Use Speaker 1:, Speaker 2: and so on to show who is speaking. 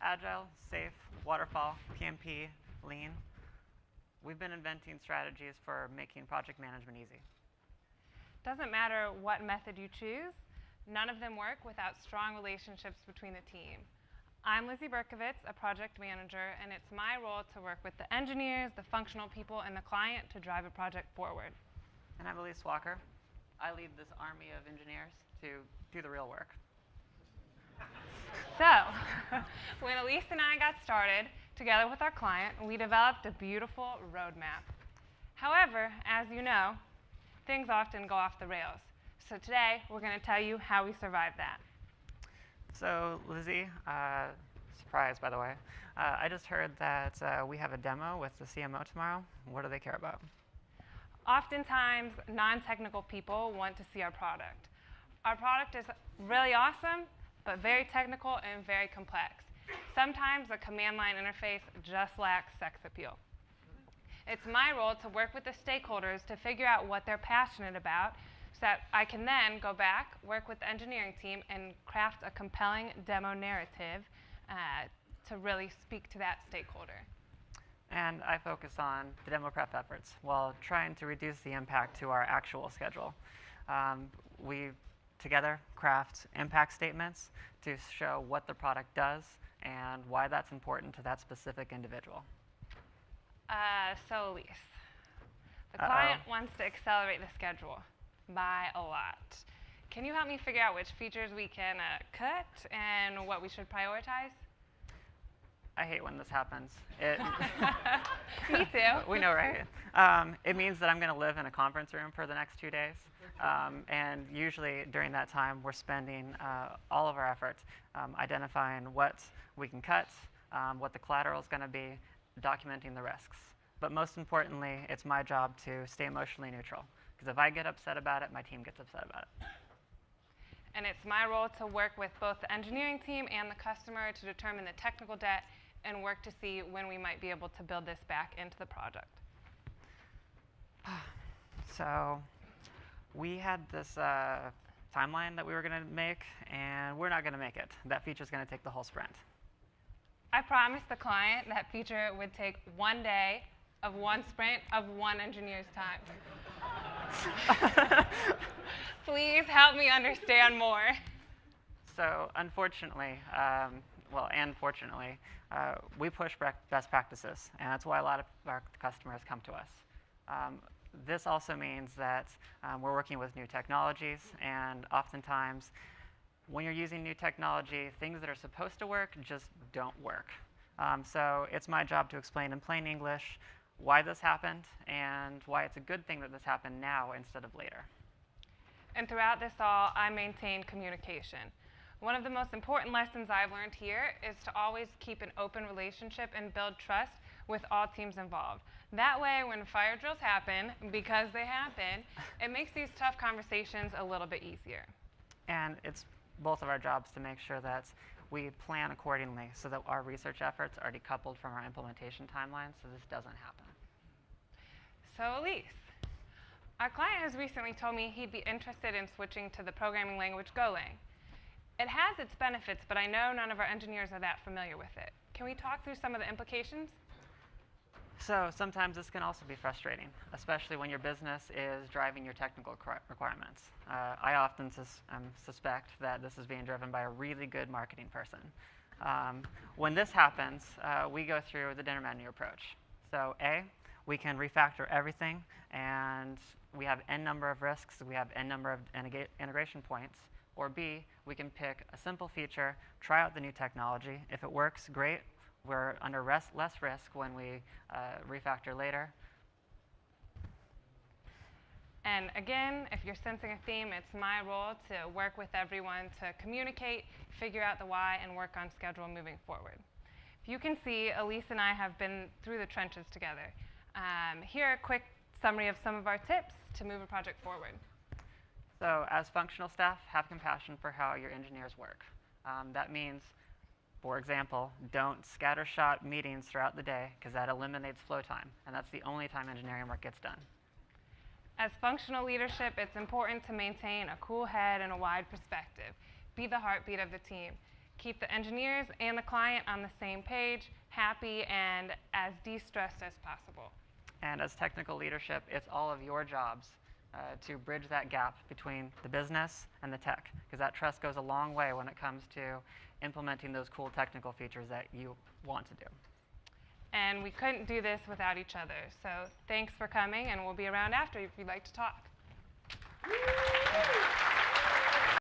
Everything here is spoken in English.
Speaker 1: Agile, safe, waterfall, PMP, lean. We've been inventing strategies for making project management easy.
Speaker 2: Doesn't matter what method you choose, none of them work without strong relationships between the team. I'm Lizzie Berkovitz, a project manager, and it's my role to work with the engineers, the functional people, and the client to drive a project forward.
Speaker 1: And I'm Elise Walker. I lead this army of engineers to do the real work.
Speaker 2: So, when Elise and I got started, together with our client, we developed a beautiful roadmap. However, as you know, things often go off the rails. So today, we're going to tell you how we survived that.
Speaker 1: So, Lizzie, surprise, by the way. I just heard that we have a demo with the CMO tomorrow. What do they care about?
Speaker 2: Oftentimes, non-technical people want to see our product. Our product is really awesome, but very technical and very complex. Sometimes the command line interface just lacks sex appeal. It's my role to work with the stakeholders to figure out what they're passionate about so that I can then go back, work with the engineering team, and craft a compelling demo narrative to really speak to that stakeholder.
Speaker 1: And I focus on the demo prep efforts while trying to reduce the impact to our actual schedule. We together craft impact statements to show what the product does and why that's important to that specific individual.
Speaker 2: So Elise, the client wants to accelerate the schedule by a lot. Can you help me figure out which features we can cut and what we should prioritize?
Speaker 1: I hate when this happens.
Speaker 2: Me too.
Speaker 1: We know, right? It means that I'm going to live in a conference room for the next 2 days. And usually during that time, we're spending all of our efforts identifying what we can cut, what the collateral is going to be, documenting the risks. But most importantly, it's my job to stay emotionally neutral. Because if I get upset about it, my team gets upset about it.
Speaker 2: And it's my role to work with both the engineering team and the customer to determine the technical debt and work to see when we might be able to build this back into the project.
Speaker 1: So we had this timeline that we were going to make, and we're not going to make it. That feature is going to take the whole sprint.
Speaker 2: I promised the client that feature would take 1 day of one sprint of one engineer's time. Please help me understand more.
Speaker 1: So unfortunately, and fortunately, we push best practices, and that's why a lot of our customers come to us. This also means that we're working with new technologies, and oftentimes, when you're using new technology, things that are supposed to work just don't work. So it's my job to explain in plain English why this happened and why it's a good thing that this happened now instead of later.
Speaker 2: And throughout this all, I maintain communication. One of the most important lessons I've learned here is to always keep an open relationship and build trust with all teams involved. That way, when fire drills happen, because they happen, it makes these tough conversations a little bit easier.
Speaker 1: And it's both of our jobs to make sure that we plan accordingly so that our research efforts are decoupled from our implementation timelines so this doesn't happen.
Speaker 2: So Elise, our client has recently told me he'd be interested in switching to the programming language Golang. It has its benefits, but I know none of our engineers are that familiar with it. Can we talk through some of the implications?
Speaker 1: So sometimes this can also be frustrating, especially when your business is driving your technical requirements. I often suspect that this is being driven by a really good marketing person. When this happens, we go through the dinner menu approach. So A, we can refactor everything, and we have n number of risks. We have n number of integration points. Or B, we can pick a simple feature, try out the new technology. If it works, great. We're under less risk when we refactor later.
Speaker 2: And again, if you're sensing a theme, it's my role to work with everyone to communicate, figure out the why, and work on schedule moving forward. If you can see, Elise and I have been through the trenches together. Here are a quick summary of some of our tips to move a project forward.
Speaker 1: So as functional staff, have compassion for how your engineers work. That means, for example, don't scattershot meetings throughout the day because that eliminates flow time, and that's the only time engineering work gets done.
Speaker 2: As functional leadership, it's important to maintain a cool head and a wide perspective. Be the heartbeat of the team. keep the engineers and the client on the same page, happy and as de-stressed as possible.
Speaker 1: And as technical leadership, it's all of your jobs to bridge that gap between the business and the tech, because that trust goes a long way when it comes to implementing those cool technical features that you want to do.
Speaker 2: And we couldn't do this without each other. So thanks for coming, and we'll be around after if you'd like to talk.